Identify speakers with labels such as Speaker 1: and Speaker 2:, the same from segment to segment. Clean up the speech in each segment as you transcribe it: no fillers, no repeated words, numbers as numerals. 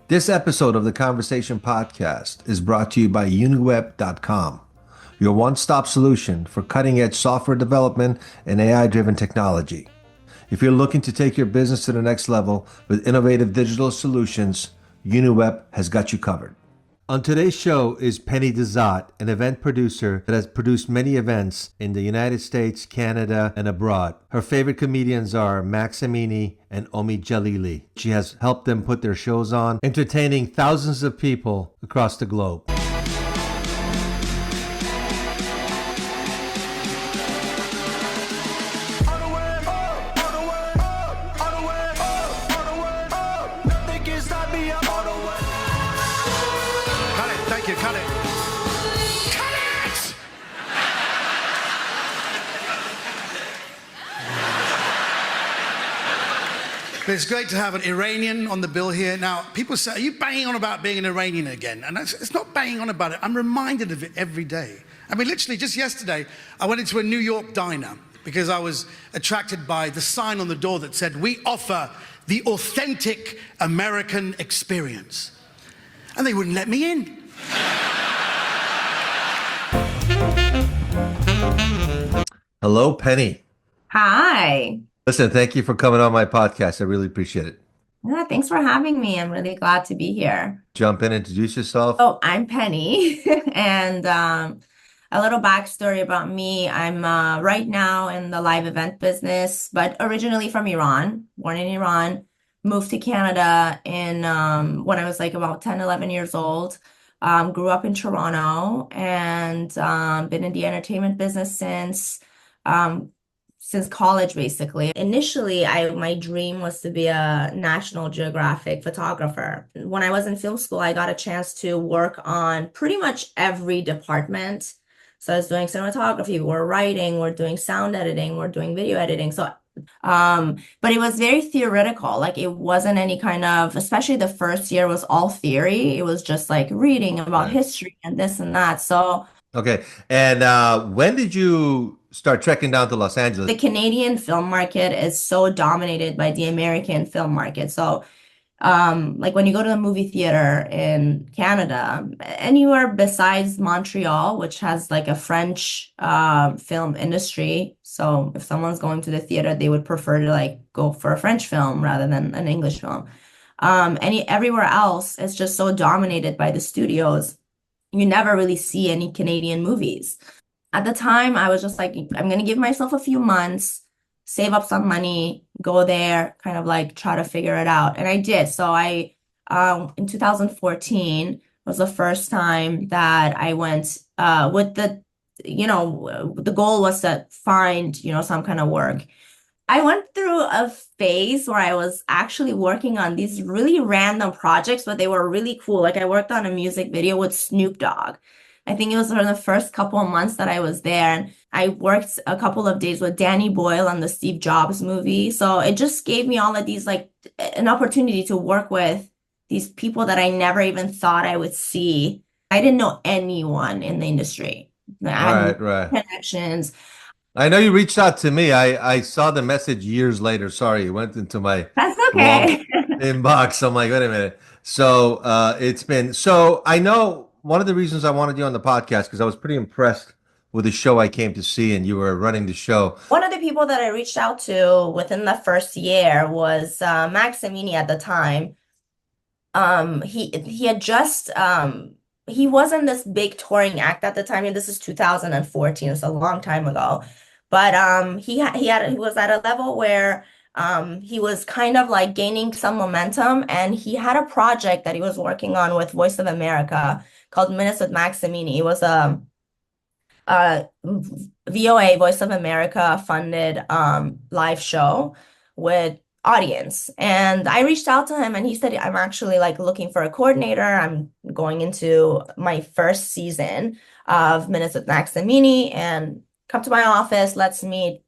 Speaker 1: This episode of the Conversation Podcast is brought to you by Uniweb.com, your one-stop solution for cutting-edge software development and AI-driven technology. If you're looking to take your business to the next level with innovative digital solutions, Uniweb has got you covered. On today's show is Penny Dizad, an event producer that has produced many events in the United States, Canada, and abroad. Her favorite comedians are Max Amini and Omi Jalili. She has helped them put their shows on, entertaining thousands of people across the globe.
Speaker 2: But it's great to have an Iranian on the bill here. Now, people say, are you banging on about being an Iranian again? And it's not banging on about it. I'm reminded of it every day. I mean, literally, just yesterday, I went into a New York diner because I was attracted by the sign on the door that said, "We offer the authentic American experience." And they wouldn't let me in.
Speaker 1: Hello, Penny.
Speaker 3: Hi.
Speaker 1: Listen, thank you for coming on my podcast. I really appreciate it.
Speaker 3: Yeah, thanks for having me. I'm really glad to be here.
Speaker 1: Jump in, introduce yourself.
Speaker 3: Oh, I'm Penny. And a little backstory about me. I'm right now in the live event business, but originally from Iran, born in Iran, moved to Canada in when I was like about 10, 11 years old. Grew up in Toronto and been in the entertainment business since college, basically. Initially, my dream was to be a National Geographic photographer. When I was in film school, I got a chance to work on pretty much every department. So I was doing cinematography, we're writing, we're doing sound editing, we're doing video editing. So, but it was very theoretical. Like it wasn't any kind of, especially the first year was all theory. It was just like reading about history and this and that. So
Speaker 1: Okay. And when did you start trekking down to Los Angeles?
Speaker 3: the Canadian film market is so dominated by the American film market. So, like when you go to the movie theater in Canada, anywhere besides Montreal, which has like a French film industry. So if someone's going to the theater, they would prefer to like go for a French film rather than an English film. Everywhere else is just so dominated by the studios. You never really see any Canadian movies. At the time, I was just like, I'm going to give myself a few months, save up some money, go there, kind of like try to figure it out. And I did. So in 2014 was the first time that I went with the goal was to find, some kind of work. I went through a phase where I was actually working on these really random projects, but they were really cool. Like I worked on a music video with Snoop Dogg. I think it was for the first couple of months that I was there. And I worked a couple of days with Danny Boyle on the Steve Jobs movie. So it just gave me all of these, like an opportunity to work with these people that I never even thought I would see. I didn't know anyone in the industry. I had no connections.
Speaker 1: I know you reached out to me. I saw the message years later. Sorry, it went into my
Speaker 3: That's okay.
Speaker 1: inbox. I'm like, wait a minute. So so I know one of the reasons I wanted you on the podcast because I was pretty impressed with the show I came to see and you were running the show.
Speaker 3: One of the people that I reached out to within the first year was Max Amini at the time. He had just he wasn't this big touring act at the time, and this is 2014, it's a long time ago. But he was at a level where he was kind of like gaining some momentum, and he had a project that he was working on with Voice of America called Minutes with Max Amini. It was a VOA, Voice of America funded live show with audience. And I reached out to him and he said, I'm actually like looking for a coordinator. I'm going into my first season of Minutes with Max Amini and come to my office, let's meet.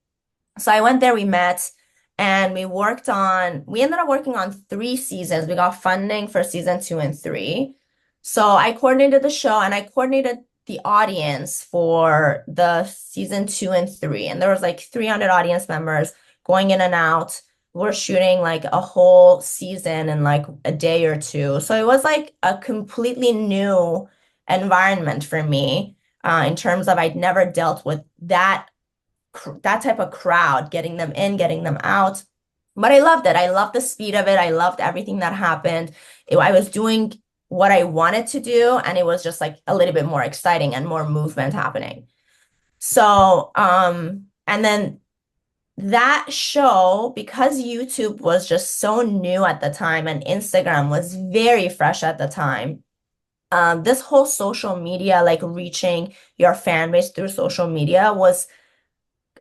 Speaker 3: So I went there, we met, and we ended up working on 3 seasons. We got funding for season 2 and 3. So I coordinated the show and I coordinated the audience for the season 2 and 3. And there was like 300 audience members going in and out. we're shooting like a whole season in like a day or two. So it was like a completely new environment for me, in terms of I'd never dealt with that type of crowd, getting them in, getting them out. But I loved it. I loved the speed of it. I loved everything that happened. I was doing what I wanted to do, and it was just like a little bit more exciting and more movement happening. So, and then that show, because YouTube was just so new at the time and Instagram was very fresh at the time, this whole social media, like reaching your fan base through social media, was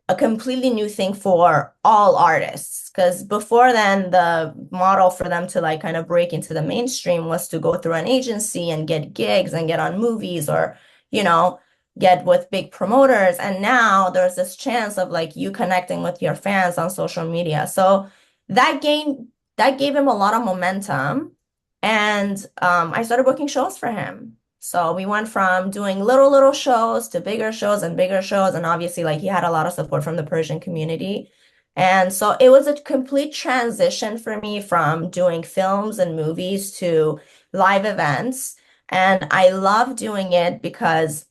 Speaker 3: a completely new thing for all artists. Because before then, the model for them to like kind of break into the mainstream was to go through an agency and get gigs and get on movies, or, you know, get with big promoters. And now there's this chance of like you connecting with your fans on social media. So that game that gave him a lot of momentum. And I started booking shows for him. So we went from doing little shows to bigger shows and bigger shows. And obviously, like he had a lot of support from the Persian community. And so it was a complete transition for me from doing films and movies to live events. And I love doing it because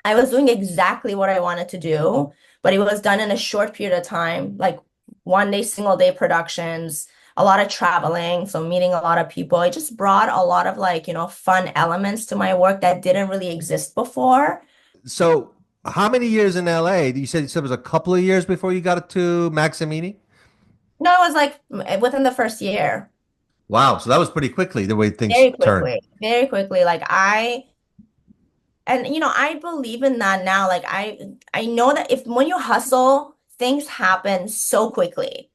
Speaker 3: I was doing exactly what I wanted to do, but it was done in a short period of time, like one day, single day productions, a lot of traveling, so meeting a lot of people. It just brought a lot of like, fun elements to my work that didn't really exist before.
Speaker 1: So, how many years in LA? You said it was a couple of years before you got to Maximini?
Speaker 3: No, it was like within the first year,
Speaker 1: Wow, so that was pretty quickly the way things
Speaker 3: very
Speaker 1: turned.
Speaker 3: quickly, very quickly. And I believe in that now. Like I know that if when you hustle, things happen so quickly.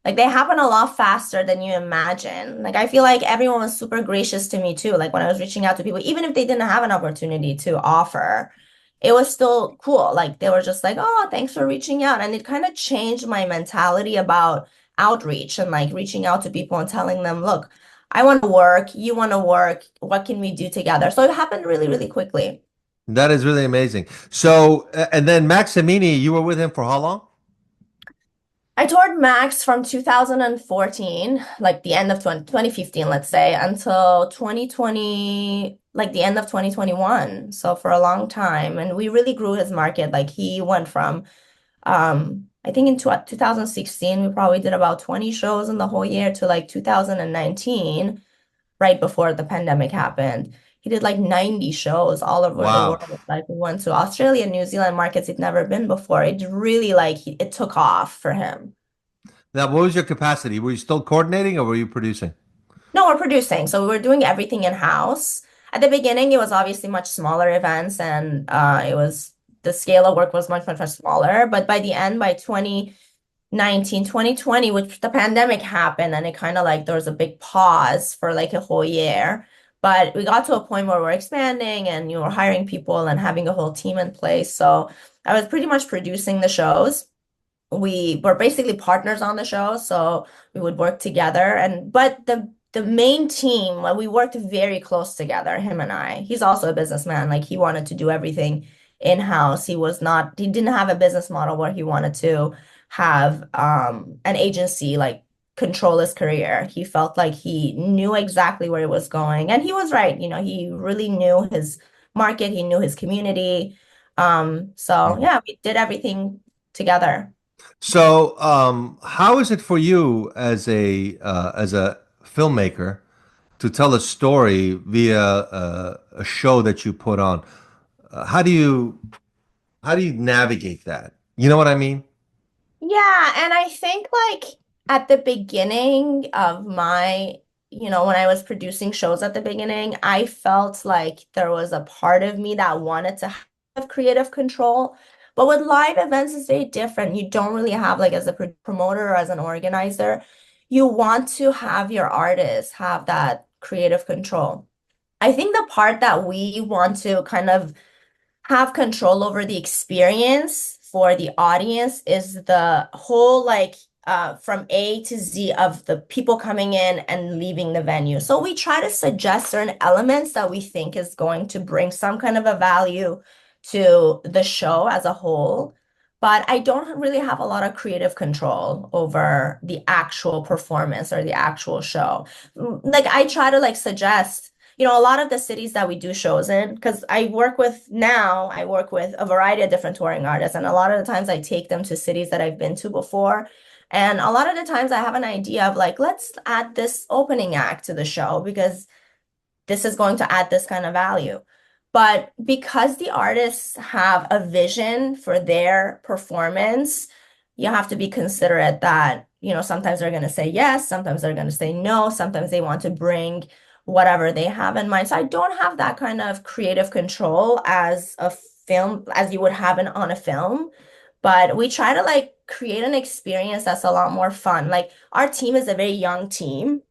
Speaker 3: Like they happen a lot faster than you imagine. Like I feel like everyone was super gracious to me too. Like when I was reaching out to people, even if they didn't have an opportunity to offer, it was still cool. Like they were just like, "Oh, thanks for reaching out." And it kind of changed my mentality about outreach and like reaching out to people and telling them, "Look, I want to work, you want to work. What can we do together?" So it happened really, really quickly.
Speaker 1: That is really amazing. So, and then Maximini, you were with him for how long?
Speaker 3: I toured Max from 2014, like the end of 2015, let's say, until 2020, like the end of 2021. So for a long time. And we really grew his market. Like he went from, I think in 2016, we probably did about 20 shows in the whole year to like 2019, right before the pandemic happened. He did like 90 shows all over the
Speaker 1: Wow.
Speaker 3: world. Like we went to Australia, New Zealand markets he'd never been before. It really like it took off for him.
Speaker 1: Now, what was your capacity? Were you still coordinating or were you producing?
Speaker 3: No, we're producing. So we were doing everything in-house. At the beginning, it was obviously much smaller events, and it was the scale of work was much, much, much smaller. But by the end, by 2019, 2020, which the pandemic happened, and it kind of like there was a big pause for like a whole year. But we got to a point where we're expanding and you were hiring people and having a whole team in place. So I was pretty much producing the shows. We were basically partners on the show, so we would work together. And but the main team, well, we worked very close together, him and I. He's also a businessman. Like he wanted to do everything in-house. He didn't have a business model where he wanted to have an agency like control his career. He felt like he knew exactly where it was going. And he was right. He really knew his market, he knew his community. So
Speaker 1: Mhm.
Speaker 3: yeah, we did everything together.
Speaker 1: So, how is it for you as a filmmaker to tell a story via a show that you put on? How do you navigate that? You know what I mean?
Speaker 3: Yeah, and I think like at the beginning of when I was producing shows at the beginning, I felt like there was a part of me that wanted to have creative control. But with live events, it's very different. You don't really have like as a promoter or as an organizer, you want to have your artists have that creative control. I think the part that we want to kind of have control over the experience for the audience is the whole like from A to Z of the people coming in and leaving the venue. So we try to suggest certain elements that we think is going to bring some kind of a value to the show as a whole. but I don't really have a lot of creative control over the actual performance or the actual show. Like I try to like suggest, a lot of the cities that we do shows in, because I work with a variety of different touring artists, and a lot of the times I take them to cities that I've been to before. And a lot of the times I have an idea of like, let's add this opening act to the show because this is going to add this kind of value. But because the artists have a vision for their performance, you have to be considerate that, sometimes they're going to say yes, sometimes they're going to say no, sometimes they want to bring whatever they have in mind. So I don't have that kind of creative control as a film, as you would have on a film. But we try to like create an experience that's a lot more fun. Like our team is a very young team.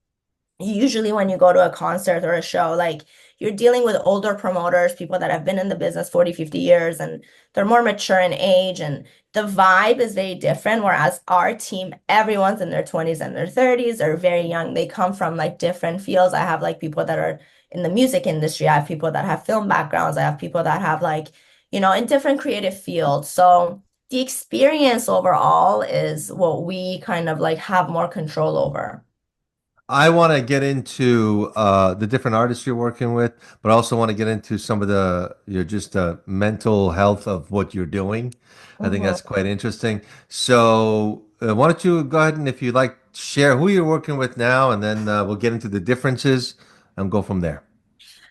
Speaker 3: Usually when you go to a concert or a show, like you're dealing with older promoters, people that have been in the business 40, 50 years, and they're more mature in age, and the vibe is very different. Whereas our team, everyone's in their 20s and their 30s, they're very young. They come from like different fields. I have like people that are in the music industry. I have people that have film backgrounds. I have people that have like, in different creative fields. So the experience overall is what we kind of like have more control over.
Speaker 1: I want to get into the different artists you're working with, but I also want to get into some of the just mental health of what you're doing. I think
Speaker 3: Mhm.
Speaker 1: that's quite interesting. So, why don't you go ahead and, if you like, share who you're working with now, and then we'll get into the differences and go from there.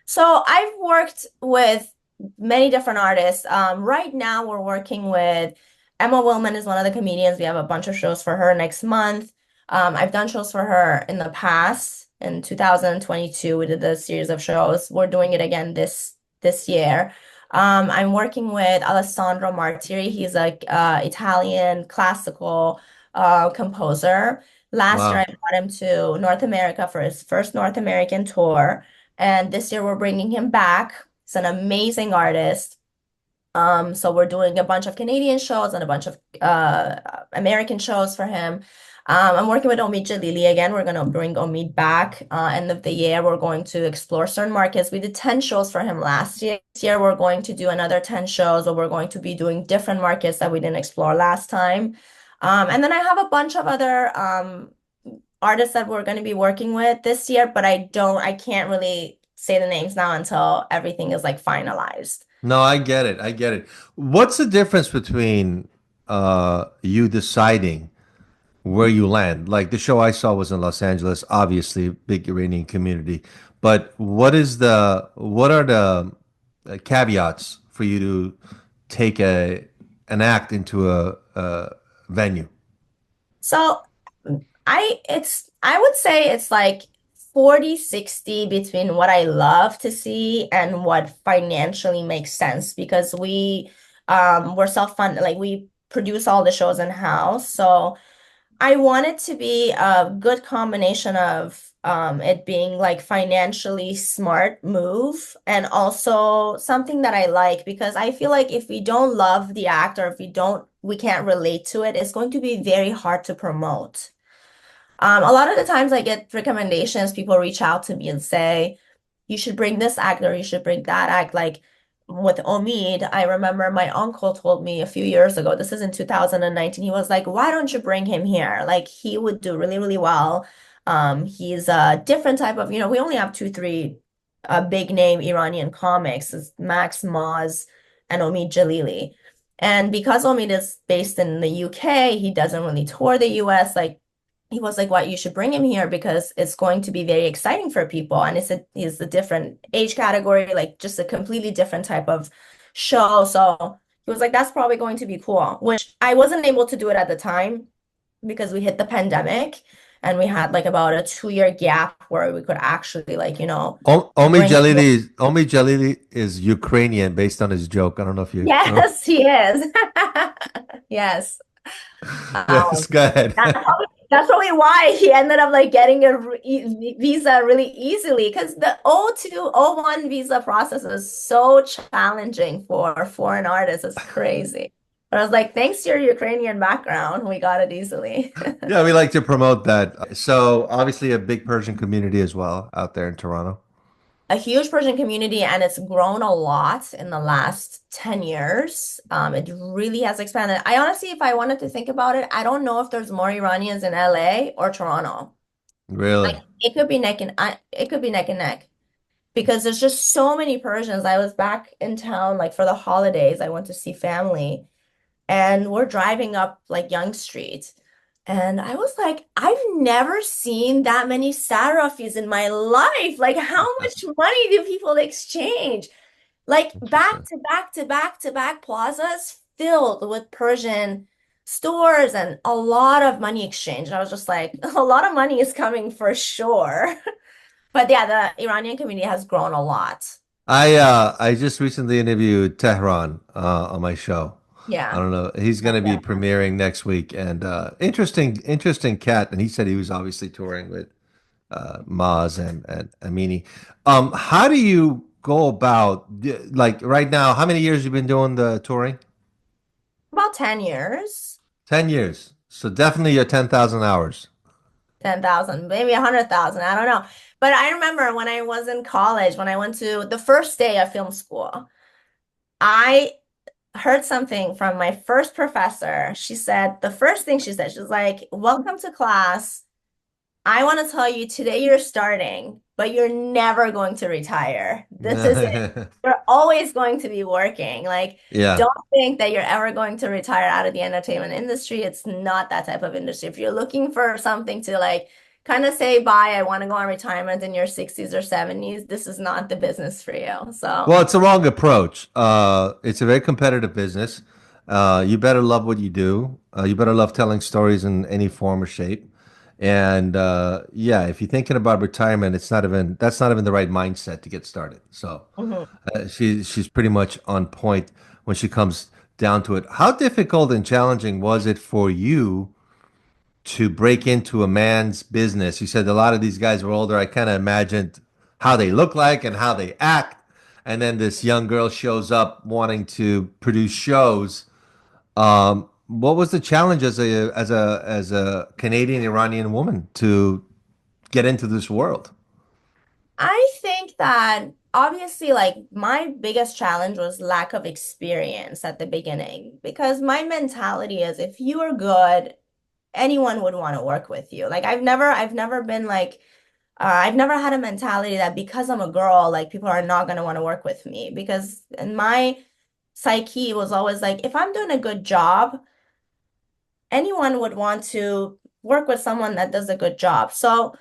Speaker 3: So I've worked with many different artists. Right now, we're working with Emma Willman is one of the comedians. We have a bunch of shows for her next month. I've done shows for her in the past. In 2022, we did a series of shows. We're doing it again this year. I'm working with Alessandro Martiri. He's a Italian classical composer. Last year, I
Speaker 1: Wow.
Speaker 3: brought him to North America for his first North American tour. And this year we're bringing him back. He's an amazing artist. So we're doing a bunch of Canadian shows and a bunch of American shows for him. I'm working with Omid Jalili again. We're going to bring Omid back end of the year. We're going to explore certain markets. We did 10 shows for him last year. This year we're going to do another 10 shows, but we're going to be doing different markets that we didn't explore last time. And then I have a bunch of other artists that we're going to be working with this year, but I can't really say the names now until everything is like finalized.
Speaker 1: No, I get it. I get it. What's the difference between you deciding where you land? Like the show I saw was in Los Angeles, obviously big Iranian community. But what are the caveats for you to take an act into a venue?
Speaker 3: So I would say it's like 40-60 between what I love to see and what financially makes sense because we're self-funded, like we produce all the shows in-house. So I want it to be a good combination of it being like financially smart move and also something that I like because I feel like if we don't love the act or if we can't relate to it, it's going to be very hard to promote. A lot of the times I get recommendations, people reach out to me and say, you should bring this act or you should bring that act. Like with Omid, I remember my uncle told me a few years ago, this is in 2019, he was like, why don't you bring him here? Like he would do really, really well. He's a different type of, we only have two, three big name Iranian comics, it's Max Moz and Omid Jalili. And because Omid is based in the UK, he doesn't really tour the US. Like he was like, "What? You should bring him here because it's going to be very exciting for people, and he's a different age category, like just a completely different type of show." So he was like, "That's probably going to be cool," which I wasn't able to do it at the time because we hit the pandemic and we had like about a 2 year gap where we could actually like, bring him.
Speaker 1: Omi Jalili is Ukrainian based on his joke. I don't know if you. I don't-
Speaker 3: Yes, he is. Yes.
Speaker 1: Yes,
Speaker 3: Um,
Speaker 1: go ahead.
Speaker 3: that's probably why he ended up like getting a visa really easily because the O2, O1 visa process is so challenging for foreign artists. It's crazy. But I was like, thanks to your Ukrainian background, we got it easily.
Speaker 1: Yeah, we like to promote that. So obviously a big Persian community as well out there in Toronto.
Speaker 3: a huge Persian community, and it's grown a lot in the last 10 years. It really has expanded. I honestly, if I wanted to think about it, I don't know if there's more Iranians in LA or Toronto. Like
Speaker 1: Really?
Speaker 3: it could be neck and neck because there's just so many Persians. I was back in town like for the holidays. I went to see family, and we're driving up like Young Street. And I was like, I've never seen that many Sarafis in my life. Like, how much money do people exchange? Like, back
Speaker 1: Interesting.
Speaker 3: to back to back to back plazas filled with Persian stores and a lot of money exchange. And I was just like, a lot of money is coming for sure. But yeah, the Iranian community has grown a lot.
Speaker 1: I just recently interviewed Tehran on my show. I
Speaker 3: Yeah.
Speaker 1: don't know. He's going to be premiering next week, and interesting cat. And he said he was obviously touring with Maz and Amini. How do you go about like right now? How many years you been doing the touring?
Speaker 3: About 10 years.
Speaker 1: 10 years. So definitely your 10,000 hours.
Speaker 3: 10,000, maybe 100,000. I don't know. But I remember when I was in college, when I went to the first day of film school, I heard something from my first professor. She said, the first thing she said, she was like, "Welcome to class. I want to tell you today you're starting, but you're never going to retire. This is it. You're always going to be working. Like,
Speaker 1: Yeah.
Speaker 3: don't think that you're ever going to retire out of the entertainment industry. It's not that type of industry. If you're looking for something to like kind of say bye, I want to go on retirement in your 60s or 70s, this is not the business for you." So,
Speaker 1: Well, it's a wrong approach. It's a very competitive business. You better love what you do. You better love telling stories in any form or shape. And yeah, if you're thinking about retirement, it's not even that's not even the right mindset to get started. So
Speaker 3: mhm.
Speaker 1: she's pretty much on point when she comes down to it. How difficult and challenging was it for you to break into a man's business? You said a lot of these guys were older. I kind of imagined how they look like and how they act. And then this young girl shows up wanting to produce shows. What was the challenge as a Canadian Iranian woman to get into this world?
Speaker 3: I think that obviously, like, my biggest challenge was lack of experience at the beginning because my mentality is if you are good, anyone would want to work with you. Like, I've never been like, I've never had a mentality that because I'm a girl, like, people are not going to want to work with me because in my psyche was always like, if I'm doing a good job, anyone would want to work with someone that does a good job. So,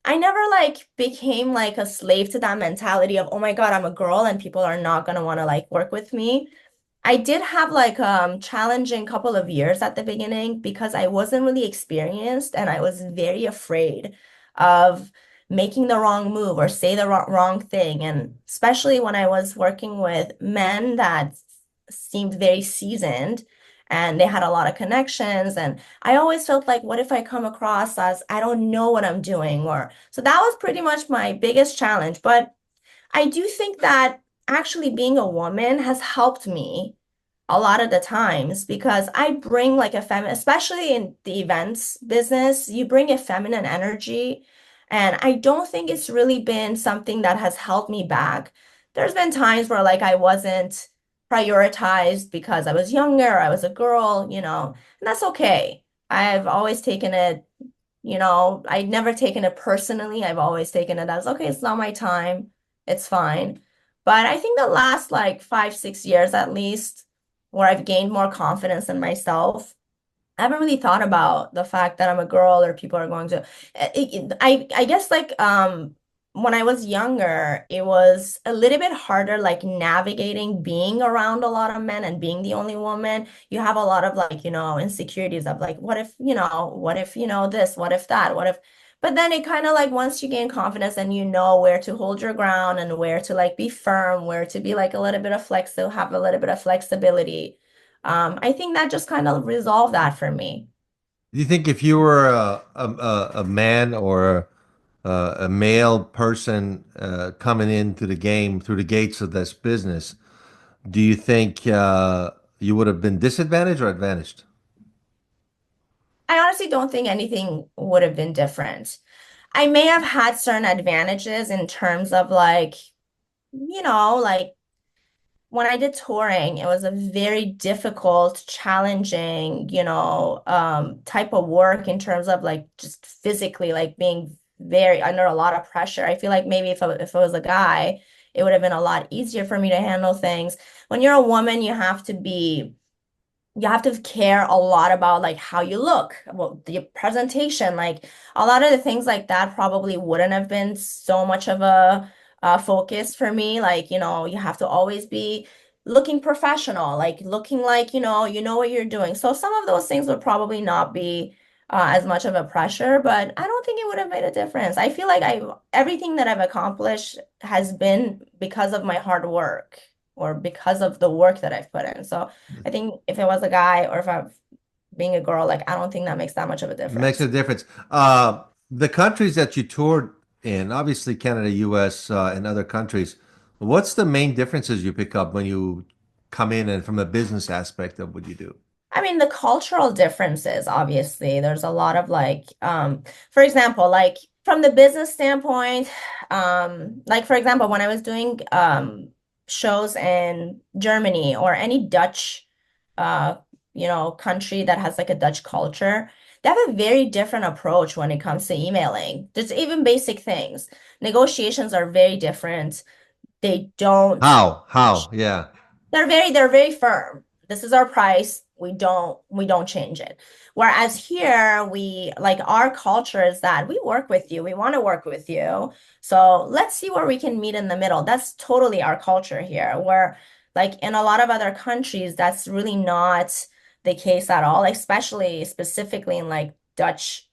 Speaker 3: I never like became like a slave to that mentality of, oh my God, I'm a girl and people are not gonna want to like work with me. I did have like challenging couple of years at the beginning because I wasn't really experienced and I was very afraid of making the wrong move or say the wrong thing. And especially when I was working with men that seemed very seasoned and they had a lot of connections. And I always felt like, what if I come across as I don't know what I'm doing? Or so that was pretty much my biggest challenge. But I do think that actually being a woman has helped me a lot of the times because I bring like a feminine, especially in the events business, you bring a feminine energy. And I don't think it's really been something that has held me back. There's been times where like I wasn't prioritized because I was younger, I was a girl, and that's okay. I've always taken it, I've never taken it personally. I've always taken it as, okay, it's not my time. It's fine. But I think the last like 5, 6 years at least, where I've gained more confidence in myself, I haven't really thought about the fact that I'm a girl or people are going to. I guess like when I was younger, it was a little bit harder like navigating being around a lot of men and being the only woman. You have a lot of like, insecurities of like, what if, this, what if that, what if. But then it kind of like once you gain confidence and you know where to hold your ground and where to like be firm, where to be like a little bit of flexible, have a little bit of flexibility. I think that just kind of resolved that for me.
Speaker 1: Do you think if you were a man or a male person coming into the game through the gates of this business, do you think you would have been disadvantaged or advantaged?
Speaker 3: I honestly don't think anything would have been different. I may have had certain advantages in terms of like, like when I did touring, it was a very difficult, challenging, type of work in terms of like just physically like being very under a lot of pressure. I feel like maybe if it was a guy, it would have been a lot easier for me to handle things. When you're a woman, you have to care a lot about like how you look, well, the presentation, like a lot of the things like that probably wouldn't have been so much of a focus for me. Like, you have to always be looking professional, like looking like, you know what you're doing. So some of those things would probably not be as much of a pressure, but I don't think it would have made a difference. I feel like everything that I've accomplished has been because of my hard work or because of the work that I've put in. So I think if it was a guy or if I'm being a girl, like I don't think that makes that much of a
Speaker 1: Makes a
Speaker 3: difference.
Speaker 1: difference. The countries that you toured in, obviously Canada, US, and other countries, what's the main differences you pick up when you come in and from a business aspect of what you do?
Speaker 3: I mean, the cultural differences, obviously, there's a lot of like, for example, like from the business standpoint, like for example, when I was doing shows in Germany or any Dutch, uh, country that has like a Dutch culture, they have a very different approach when it comes to emailing. Just even basic things. Negotiations are very different. They don't
Speaker 1: How? How? Yeah.
Speaker 3: they're very firm. This is our price. We don't change it. Whereas here we like our culture is that we work with you. We want to work with you. So let's see where we can meet in the middle. That's totally our culture here. Where like in a lot of other countries, that's really not the case at all, especially specifically in like Dutch,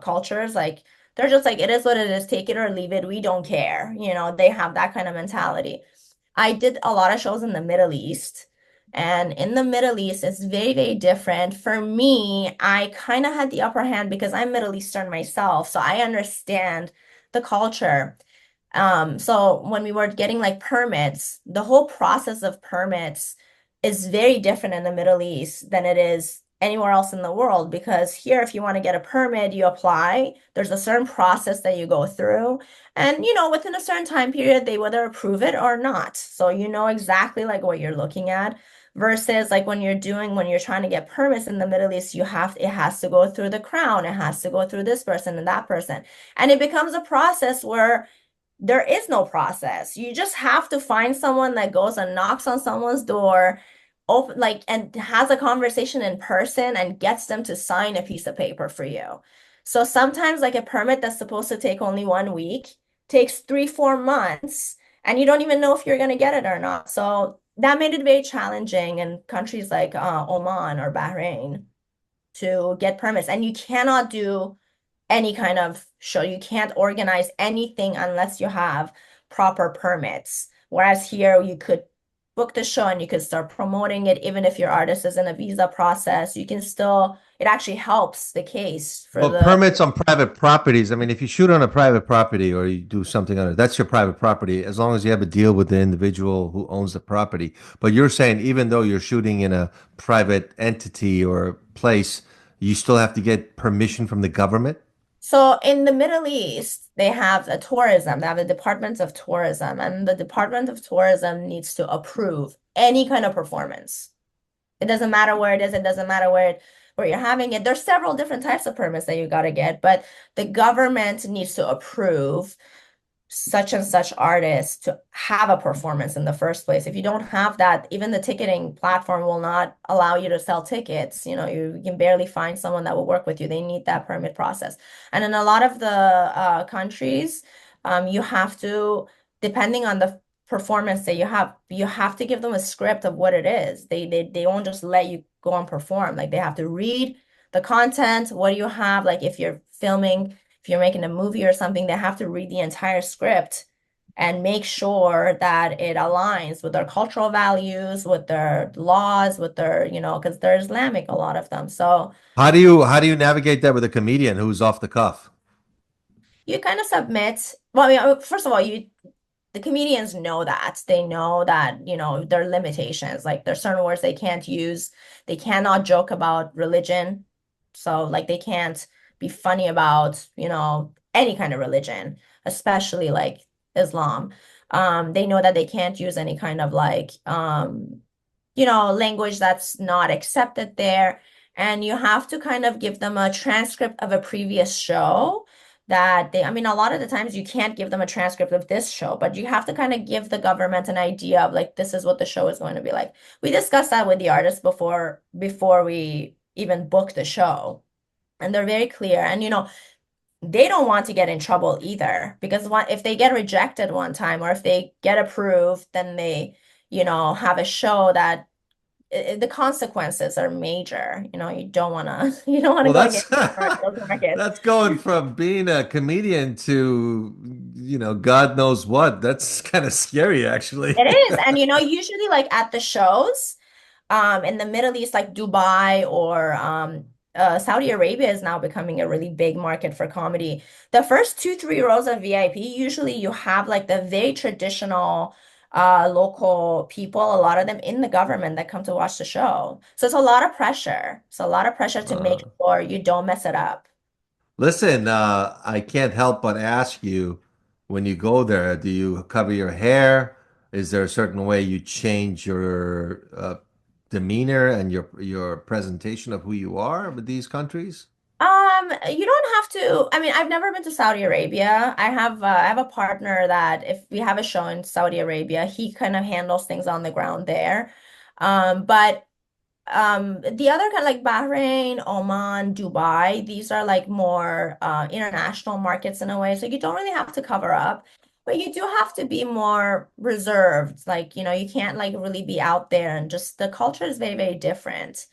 Speaker 3: cultures. Like they're just like, it is what it is, take it or leave it. We don't care. They have that kind of mentality. I did a lot of shows in the Middle East. And in the Middle East, it's very, very different. For me, I kind of had the upper hand because I'm Middle Eastern myself. So I understand the culture. So when we were getting like permits, the whole process of permits is very different in the Middle East than it is anywhere else in the world. Because here, if you want to get a permit, you apply. There's a certain process that you go through. And, within a certain time period, they whether approve it or not. So you know exactly like what you're looking at. Versus like when you're trying to get permits in the Middle East, it has to go through the crown, it has to go through this person and that person. And it becomes a process where there is no process. You just have to find someone that goes and knocks on someone's door, open like and has a conversation in person and gets them to sign a piece of paper for you. So sometimes like a permit that's supposed to take only 1 week takes 3, 4 months, and you don't even know if you're going to get it or not. So that made it very challenging in countries like Oman or Bahrain to get permits. And you cannot do any kind of show. You can't organize anything unless you have proper permits. Whereas here you could book the show and you could start promoting it, even if your artist is in a visa process, you can still, it actually helps the case for
Speaker 1: Well,
Speaker 3: the.
Speaker 1: permits on private properties. I mean, if you shoot on a private property or you do something on it, that's your private property as long as you have a deal with the individual who owns the property. But you're saying even though you're shooting in a private entity or place, you still have to get permission from the government?
Speaker 3: So in the Middle East, they have a tourism, they have a Department of Tourism, and the Department of Tourism needs to approve any kind of performance. It doesn't matter where it is, it doesn't matter where you're having it. There's several different types of permits that you got to get, but the government needs to approve such and such artist to have a performance in the first place. If you don't have that, even the ticketing platform will not allow you to sell tickets. You can barely find someone that will work with you. They need that permit process. And in a lot of the countries, you have to, depending on the performance that you have to give them a script of what it is. They won't just let you go and perform. Like they have to read the content. What do you have? Like if you're making a movie or something, they have to read the entire script and make sure that it aligns with their cultural values, with their laws, with their, because they're Islamic, a lot of them. So
Speaker 1: How do you navigate that with a comedian who's off the cuff?
Speaker 3: you kind of submit. Well, I mean, first of all, the comedians know that. They know that, there are limitations. Like there's certain words they can't use. They cannot joke about religion. So like they can't be funny about, any kind of religion, especially like Islam. They know that they can't use any kind of like language that's not accepted there. And you have to kind of give them a transcript of a previous show that I mean, a lot of the times you can't give them a transcript of this show, but you have to kind of give the government an idea of like, this is what the show is going to be like. We discussed that with the artists before we even book the show. And they're very clear. And, they don't want to get in trouble either because if they get rejected one time or if they get approved, then they, have a show that the consequences are major. You don't want to you don't want to
Speaker 1: Well,
Speaker 3: go
Speaker 1: that's
Speaker 3: against those markets.
Speaker 1: that's going from being a comedian to, God knows what. That's kind of scary, actually.
Speaker 3: It is. And usually like at the shows, in the Middle East, like Dubai or Saudi Arabia is now becoming a really big market for comedy. The first two, 3 rows of VIP, usually you have like the very traditional local people, a lot of them in the government that come to watch the show. So it's a lot of pressure. It's a lot of pressure to make sure you don't mess it up.
Speaker 1: Listen, I can't help but ask you, when you go there, do you cover your hair? Is there a certain way you change your demeanor and your presentation of who you are with these countries?
Speaker 3: You don't have to. I mean, I've never been to Saudi Arabia. I have a partner that if we have a show in Saudi Arabia, he kind of handles things on the ground there. But the other kind like Bahrain, Oman, Dubai, these are like more international markets in a way. So you don't really have to cover up, but you do have to be more reserved. Like, you can't like really be out there and just the culture is very, very different.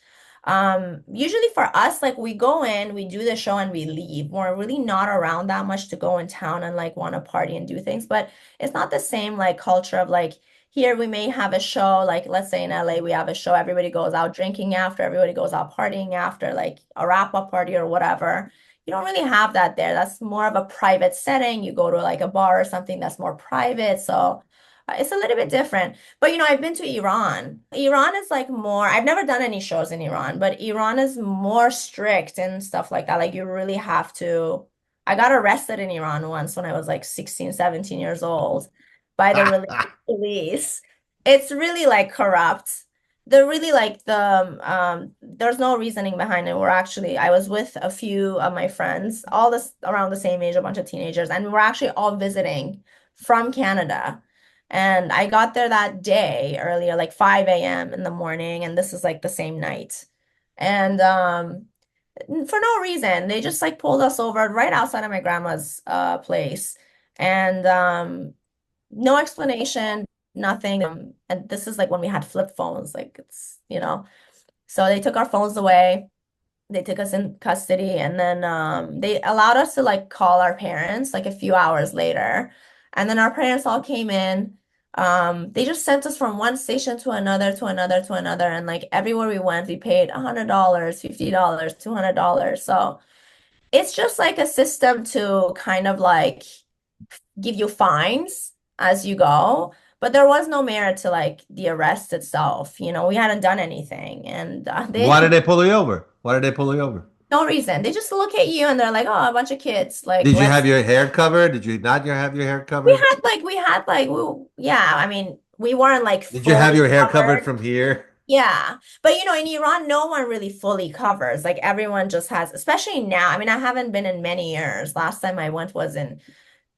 Speaker 3: Usually for us, like we go in, we do the show and we leave. We're really not around that much to go in town and like want to party and do things, but it's not the same like culture of like here we may have a show, like let's say in LA, we have a show, everybody goes out drinking after, everybody goes out partying after, like a wrap-up party or whatever. You don't really have that there. That's more of a private setting. You go to like a bar or something that's more private. So it's a little bit different. But I've been to Iran. Iran is like more, I've never done any shows in Iran, but Iran is more strict and stuff like that. Like you really have to. I got arrested in Iran once when I was like 16, 17 years old by the religious police. It's really like corrupt. They're really like there's no reasoning behind it. I was with a few of my friends, all this around the same age, a bunch of teenagers, and we were actually all visiting from Canada. And I got there that day earlier, like 5 a.m. in the morning, and this is like the same night. And for no reason, they just like pulled us over right outside of my grandma's place. And no explanation, nothing. And this is like when we had flip phones, like So they took our phones away. They took us in custody, and then they allowed us to like call our parents like a few hours later. And then our parents all came in. They just sent us from one station to another, to another, to another. And like everywhere we went, we paid $100, $50, $200. So it's just like a system to kind of like give you fines as you go. But there was no merit to like the arrest itself. We hadn't done anything. And
Speaker 1: Why did they pull you over? Why did they pull you over?
Speaker 3: no reason. They just look at you and they're like, oh, a bunch of kids. Like,
Speaker 1: Did you
Speaker 3: let's
Speaker 1: have your hair covered? Did you not have your hair
Speaker 3: we
Speaker 1: covered?
Speaker 3: had like yeah, I mean, we weren't like
Speaker 1: Did you have
Speaker 3: fully
Speaker 1: your hair covered
Speaker 3: covered.
Speaker 1: from here?
Speaker 3: Yeah. But in Iran, no one really fully covers. Like everyone just has, especially now. I mean, I haven't been in many years. Last time I went was in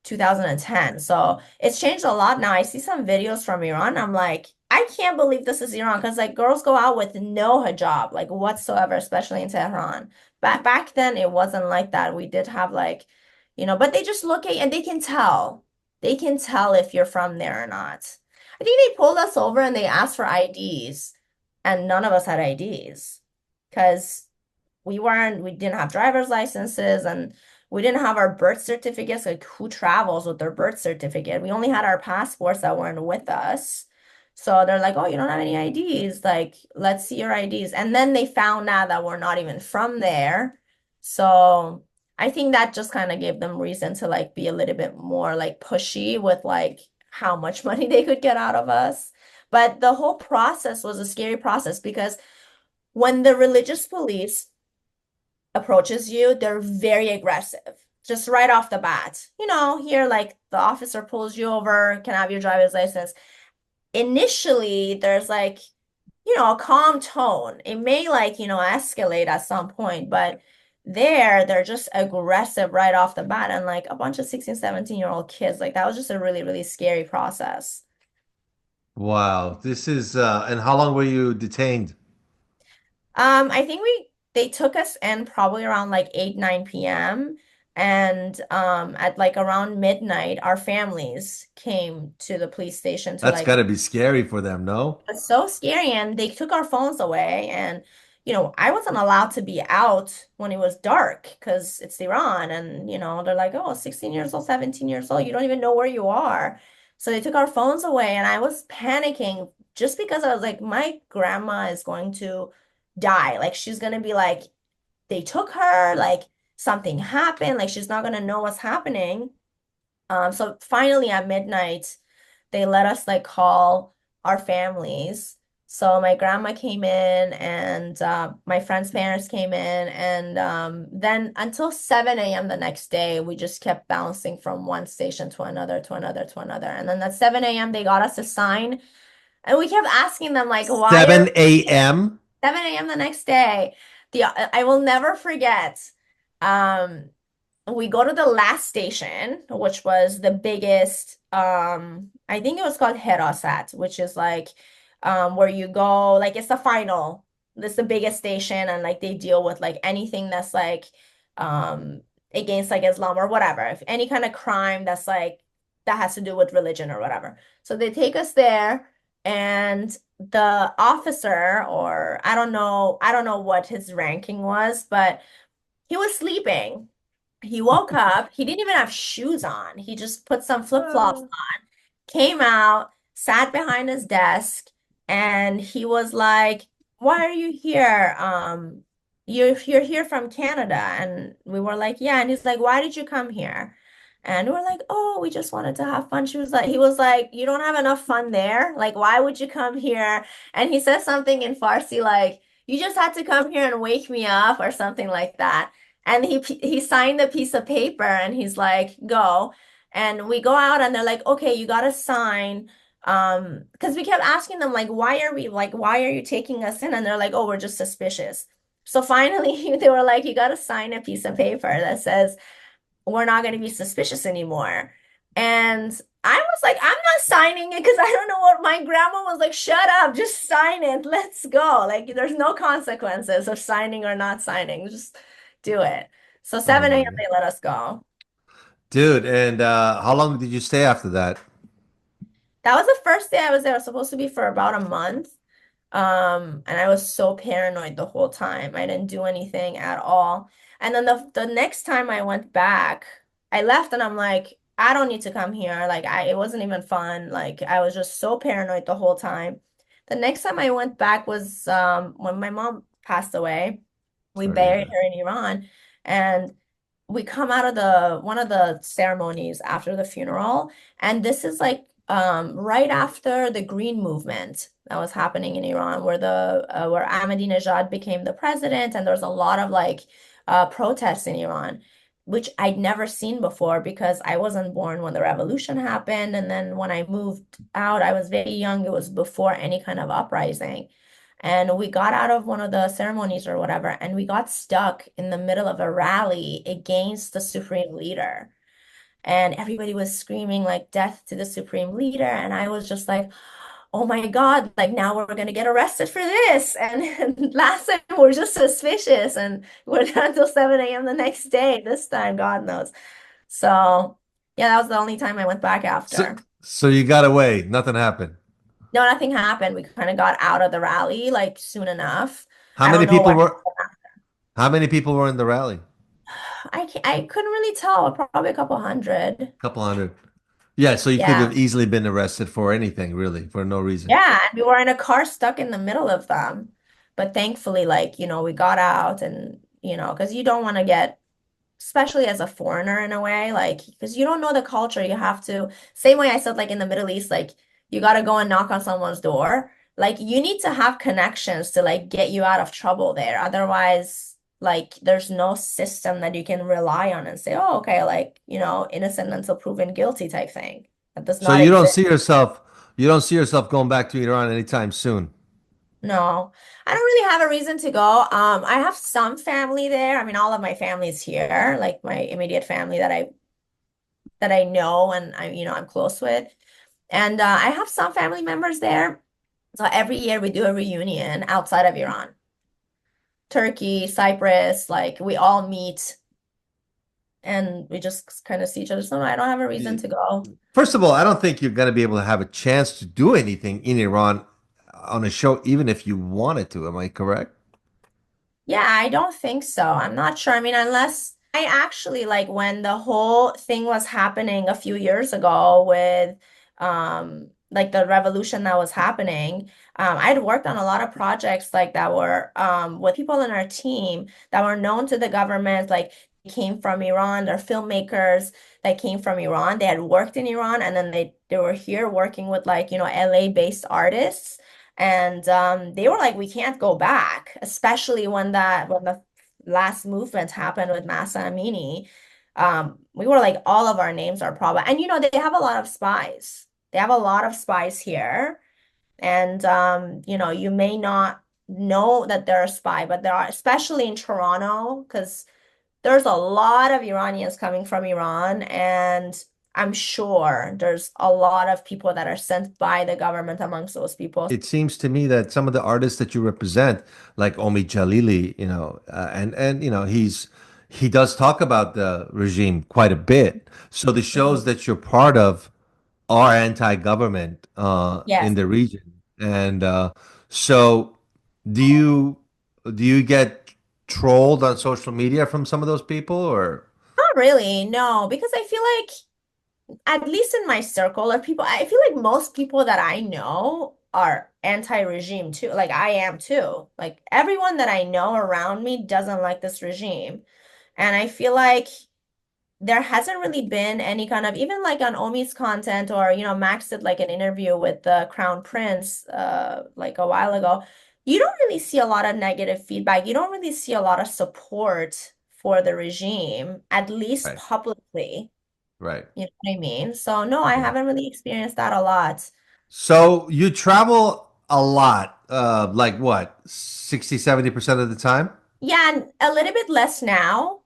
Speaker 3: 2010. So it's changed a lot now. I see some videos from Iran. I'm like, I can't believe this is Iran because like girls go out with no hijab, like whatsoever, especially in Tehran. Back then it wasn't like that. We did have like, but they just look at you and they can tell. They can tell if you're from there or not. I think they pulled us over and they asked for IDs, and none of us had IDs because we didn't have driver's licenses and we didn't have our birth certificates. Like who travels with their birth certificate? We only had our passports that weren't with us. So they're like, oh, you don't have any IDs. Like, let's see your IDs. And then they found out that we're not even from there. So I think that just kind of gave them reason to like be a little bit more like pushy with like how much money they could get out of us. But the whole process was a scary process because when the religious police approaches you, they're very aggressive, just right off the bat. Here, like the officer pulls you over, can I have your driver's license? Initially, there's like, a calm tone. It may like, escalate at some point, but they're just aggressive right off the bat and like a bunch of 16, 17-year-old kids. Like that was just a really, really scary process.
Speaker 1: Wow. This is and how long were you detained?
Speaker 3: I think they took us in probably around like 8, 9 p.m. And at like around midnight, our families came to the police station to
Speaker 1: That's
Speaker 3: like
Speaker 1: got to be scary for them, no?
Speaker 3: was so scary. And they took our phones away. And, I wasn't allowed to be out when it was dark because it's Iran. And, they're like, oh, 16 years old, 17 years old, you don't even know where you are. So they took our phones away. And I was panicking just because I was like, my grandma is going to die. Like, she's going to be like, they took her, like, something happened. Like, she's not going to know what's happening. So finally at midnight, they let us like call our families. So my grandma came in and my friend's parents came in and then until 7 a.m. the next day, we just kept bouncing from one station to another, to another, to another. And then at 7 a.m. they got us to sign and we kept asking them like, why are
Speaker 1: 7 a.m.
Speaker 3: 7 a.m. the next day? I will never forget. Um, we go to the last station, which was the biggest, I think it was called Herosat, which is like where you go, like it's the final, it's the biggest station, and like they deal with like anything that's like um against like Islam or whatever. If any kind of crime that's like that has to do with religion or whatever. So they take us there and the officer, or I don't know what his ranking was, but he was sleeping. He woke up. He didn't even have shoes on. He just put some flip-flops, came out, sat behind his desk, and he was like, "Why are you here? You're here from Canada." And we were like, "Yeah." And he's like, "Why did you come here?" And we're like, "Oh, we just wanted to have fun." He was like, "You don't have enough fun there? Like, why would you come here?" And he said something in Farsi like, "You just had to come here and wake me up," or something like that. And he signed a piece of paper and he's like, "Go." And we go out and they're like, okay, you got to sign. Because we kept asking them, like, why are you taking us in? And they're like, oh, we're just suspicious. So finally, they were like, you got to sign a piece of paper that says, we're not going to be suspicious anymore. And I was like, I'm not signing it because I don't know what my grandma was like, shut up, just sign it. Let's go. Like, there's no consequences of signing or not signing. Just do it. So
Speaker 1: Oh
Speaker 3: 7
Speaker 1: my
Speaker 3: a.m.
Speaker 1: God.
Speaker 3: they let us go.
Speaker 1: Dude, and how long did you stay after that?
Speaker 3: That was the first day I was there. I was supposed to be for about a month. And I was so paranoid the whole time. I didn't do anything at all. And then the next time I went back, I left and I'm like, I don't need to come here. Like it wasn't even fun. Like I was just so paranoid the whole time. The next time I went back was when my mom passed away. We
Speaker 1: Sorry to hear
Speaker 3: buried
Speaker 1: that.
Speaker 3: her in Iran, and we come out of the one of the ceremonies after the funeral, and this is like right after the Green Movement that was happening in Iran, where Ahmadinejad became the president, and there's a lot of like protests in Iran, which I'd never seen before because I wasn't born when the revolution happened, and then when I moved out, I was very young. It was before any kind of uprising. And we got out of one of the ceremonies or whatever, and we got stuck in the middle of a rally against the supreme leader. And everybody was screaming like death to the supreme leader. And I was just like, oh my God, like now we're gonna get arrested for this. And last time we're just suspicious and we're there until 7 a.m. the next day. This time, God knows. So yeah, that was the only time I went back
Speaker 1: So,
Speaker 3: after.
Speaker 1: so you got away. Nothing happened.
Speaker 3: No, nothing happened. We kind of got out of the rally like soon enough.
Speaker 1: How
Speaker 3: I
Speaker 1: many
Speaker 3: don't know
Speaker 1: people
Speaker 3: what
Speaker 1: were how many people were in the rally?
Speaker 3: I couldn't really tell, probably a couple hundred.
Speaker 1: Couple hundred. Yeah, so you could
Speaker 3: Yeah.
Speaker 1: have easily been arrested for anything, really, for no reason.
Speaker 3: Yeah, and we were in a car stuck in the middle of them. But thankfully, like, we got out and, because you don't want to get, especially as a foreigner in a way, like, because you don't know the culture, you have to, same way I said, like in the Middle East, like, you got to go and knock on someone's door. Like, you need to have connections to like get you out of trouble there. Otherwise, Like there's no system that you can rely on and say, oh, okay, like, innocent until proven guilty type thing. That does
Speaker 1: So
Speaker 3: not exist.
Speaker 1: you don't see yourself going back to Iran anytime soon.
Speaker 3: No, I don't really have a reason to go. I have some family there. I mean, all of my family is here, like my immediate family that I know and I'm close with. And I have some family members there. So every year we do a reunion outside of Iran. Turkey, Cyprus, like we all meet and we just kind of see each other. So no, I don't have a reason to go.
Speaker 1: First of all, I don't think you're going to be able to have a chance to do anything in Iran on a show, even if you wanted to. Am I correct?
Speaker 3: Yeah, I don't think so. I'm not sure. I mean, unless I actually like when the whole thing was happening a few years ago with like the revolution that was happening, I'd worked on a lot of projects like that were with people in our team that were known to the government, like came from Iran, they're filmmakers that came from Iran. They had worked in Iran and then they were here working with like, LA based artists. And they were like, we can't go back, especially when the last movement happened with Masa Amini. We were like, all of our names are probably, and they have a lot of spies. They have a lot of spies here. And you may not know that they're a spy, but there are, especially in Toronto, because there's a lot of Iranians coming from Iran, and I'm sure there's a lot of people that are sent by the government amongst those people.
Speaker 1: It seems to me that some of the artists that you represent, like Omi Jalili, and he does talk about the regime quite a bit. So the shows
Speaker 3: Mhm.
Speaker 1: that you're part of are anti-government in
Speaker 3: Yes.
Speaker 1: the region. And so do you do you get trolled on social media from some of those people or
Speaker 3: Not really, no, because I feel like, at least in my circle of people, I feel like most people that I know are anti-regime too. Like I am too. Like everyone that I know around me doesn't like this regime. And I feel like there hasn't really been any kind of, even like on Omi's content, or Max did like an interview with the Crown Prince like a while ago. You don't really see a lot of negative feedback. You don't really see a lot of support for the regime, at least
Speaker 1: right,
Speaker 3: publicly.
Speaker 1: right.
Speaker 3: You know what I mean? So no, I
Speaker 1: Yeah.
Speaker 3: haven't really experienced that a lot.
Speaker 1: So you travel a lot, like what, 60, 70% of the time?
Speaker 3: Yeah, and a little bit less now.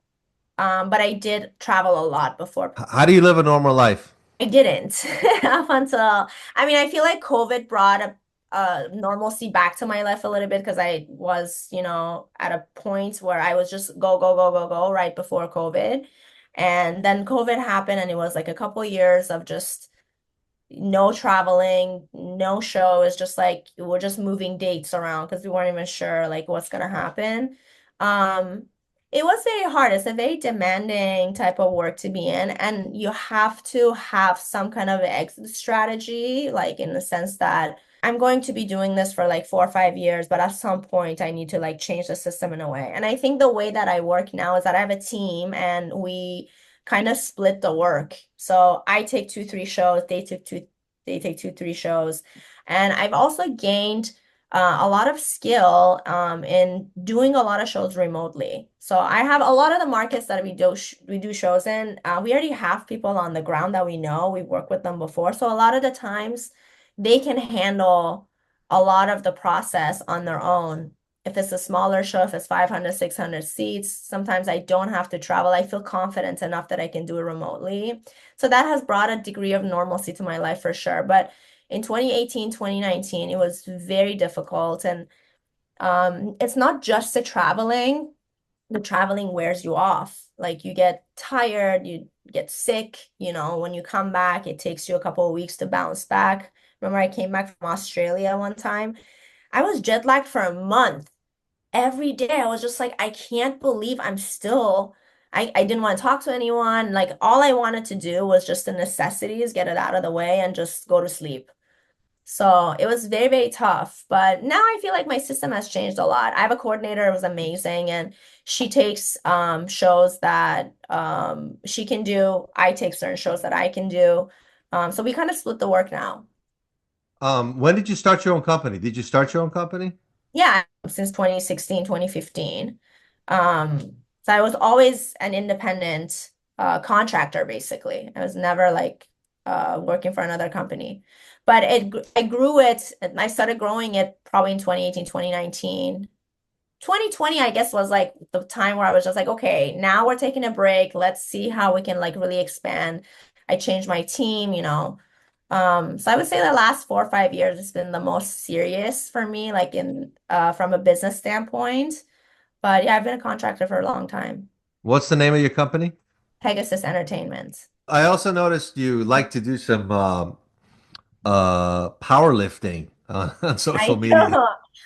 Speaker 3: But I did travel a lot before.
Speaker 1: How do you live a normal life?
Speaker 3: I didn't up until, I mean, I feel like COVID brought a normalcy back to my life a little bit because I was, at a point where I was just go, go, go, go, go right before COVID. And then COVID happened and it was like a couple years of just no traveling, no shows, just like we're just moving dates around because we weren't even sure like what's gonna happen. Um, it was very hard. It's a very demanding type of work to be in, and you have to have some kind of exit strategy, like in the sense that I'm going to be doing this for like 4 or 5 years, but at some point I need to like change the system in a way. And I think the way that I work now is that I have a team and we kind of split the work. So I take 2, 3 shows, they take 2, 3 shows. And I've also gained a lot of skill in doing a lot of shows remotely. So I have a lot of the markets that we do shows in. We already have people on the ground that we know. We've worked with them before. So a lot of the times they can handle a lot of the process on their own. If it's a smaller show, if it's 500, 600 seats, sometimes I don't have to travel. I feel confident enough that I can do it remotely. So that has brought a degree of normalcy to my life for sure. But in 2018, 2019, it was very difficult. And it's not just the traveling wears you off. Like you get tired, you get sick, when you come back, it takes you a couple of weeks to bounce back. Remember, I came back from Australia one time. I was jet lagged for a month. Every day I was just like, I can't believe I didn't want to talk to anyone. Like all I wanted to do was just the necessities, get it out of the way and just go to sleep. So it was very, very tough. But now I feel like my system has changed a lot. I have a coordinator, it was amazing. And she takes shows that she can do. I take certain shows that I can do. So we kind of split the work now.
Speaker 1: When did you start your own company? Did you start your own company?
Speaker 3: Yeah, since 2016, 2015. So I was always an independent contractor, basically. I was never like working for another company. But I grew it, and I started growing it probably in 2018, 2019. 2020, I guess, was like the time where I was just like, okay, now we're taking a break. Let's see how we can like really expand. I changed my team, you know. So I would say the last 4 or 5 years has been the most serious for me, like in from a business standpoint. But yeah, I've been a contractor for a long time.
Speaker 1: What's the name of your company?
Speaker 3: Pegasus Entertainment.
Speaker 1: I also noticed you like to do some powerlifting on social
Speaker 3: I
Speaker 1: media.
Speaker 3: do,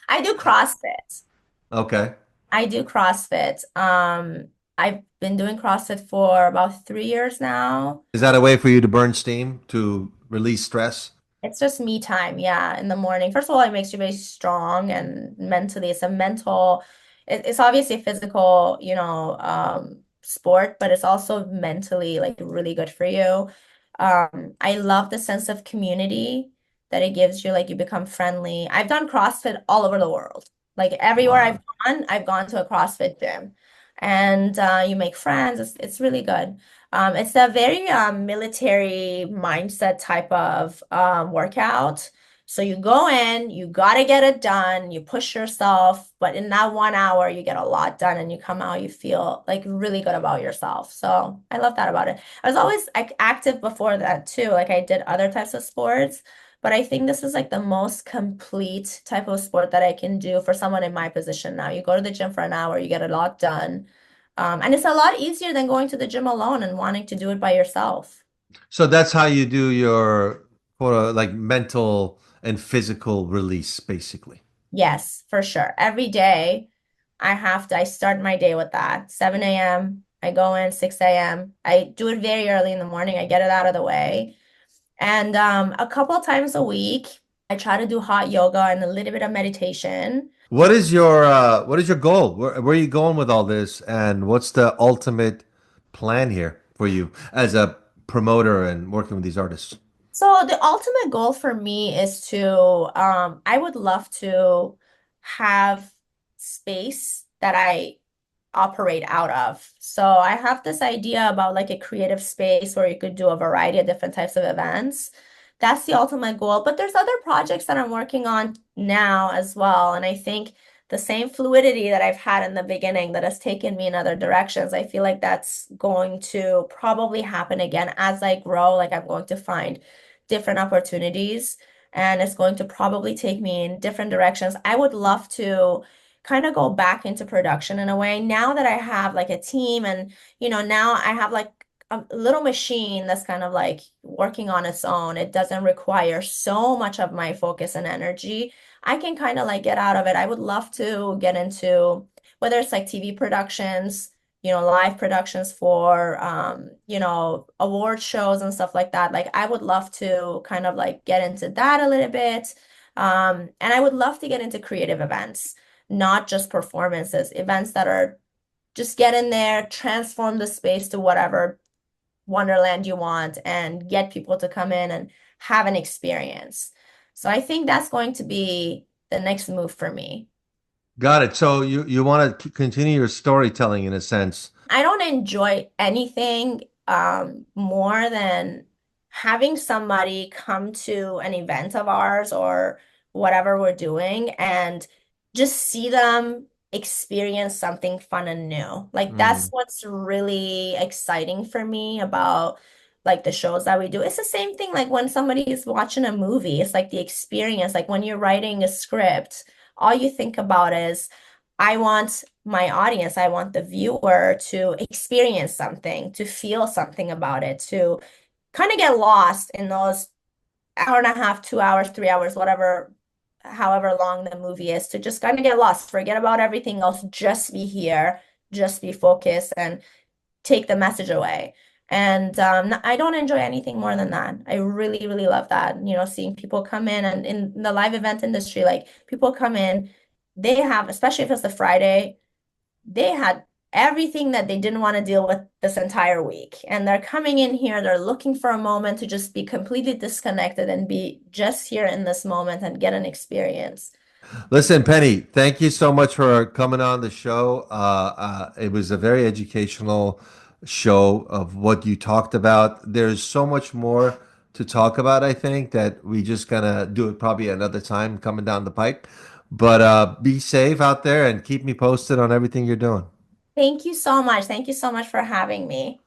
Speaker 3: I do CrossFit.
Speaker 1: Okay.
Speaker 3: I do CrossFit. I've been doing CrossFit for about 3 years now.
Speaker 1: Is that a way for you to burn steam, to release stress?
Speaker 3: It's just me time, yeah, in the morning. First of all, it makes you very strong and mentally, it's a mental, it's obviously a physical, sport, but it's also mentally like really good for you. I love the sense of community that it gives you, like you become friendly. I've done CrossFit all over the world. Like everywhere
Speaker 1: Wow.
Speaker 3: I've gone to a CrossFit gym. And you make friends. It's really good. It's a very military mindset type of workout. So you go in, you got to get it done, you push yourself, but in that 1 hour, you get a lot done and you come out, you feel like really good about yourself. So I love that about it. I was always like active before that too. Like I did other types of sports, but I think this is like the most complete type of sport that I can do for someone in my position now. You go to the gym for an hour, you get a lot done. And it's a lot easier than going to the gym alone and wanting to do it by yourself.
Speaker 1: So that's how you do your like mental and physical release, basically.
Speaker 3: Yes, for sure. Every day I start my day with that. 7 a.m. I go in 6 a.m. I do it very early in the morning. I get it out of the way. And a couple of times a week, I try to do hot yoga and a little bit of meditation.
Speaker 1: What is your goal? Where are you going with all this? And what's the ultimate plan here for you as a promoter and working with these artists?
Speaker 3: So the ultimate goal for me is to, I would love to have space that I operate out of. So I have this idea about like a creative space where you could do a variety of different types of events. That's the ultimate goal. But there's other projects that I'm working on now as well. And I think the same fluidity that I've had in the beginning that has taken me in other directions, I feel like that's going to probably happen again as I grow. Like I'm going to find different opportunities and it's going to probably take me in different directions. I would love to kind of go back into production in a way now that I have like a team and now I have like a little machine that's kind of like working on its own. It doesn't require so much of my focus and energy. I can kind of like get out of it. I would love to get into whether it's like TV productions, live productions for award shows and stuff like that. Like I would love to kind of like get into that a little bit. And I would love to get into creative events, not just performances, events that are just get in there, transform the space to whatever wonderland you want, and get people to come in and have an experience. So I think that's going to be the next move for me.
Speaker 1: Got it. So you want to continue your storytelling in a sense.
Speaker 3: I don't enjoy anything more than having somebody come to an event of ours or whatever we're doing and just see them experience something fun and new. Like that's
Speaker 1: Mm.
Speaker 3: what's really exciting for me about like the shows that we do. It's the same thing like when somebody is watching a movie, it's like the experience. Like when you're writing a script, all you think about is I want my audience, I want the viewer to experience something, to feel something about it, to kind of get lost in those hour and a half, 2 hours, 3 hours, whatever, however long the movie is, to just kind of get lost, forget about everything else, just be here, just be focused and take the message away. And I don't enjoy anything more than that. I really, really love that. Seeing people come in and in the live event industry, like people come in, they have, especially if it's a Friday, they had everything that they didn't want to deal with this entire week. And they're coming in here, they're looking for a moment to just be completely disconnected and be just here in this moment and get an experience.
Speaker 1: Listen, Penny, thank you so much for coming on the show. It was a very educational show of what you talked about. There's so much more to talk about, I think, that we just gonna do it probably another time coming down the pipe. But be safe out there and keep me posted on everything you're doing.
Speaker 3: Thank you so much. Thank you so much for having me.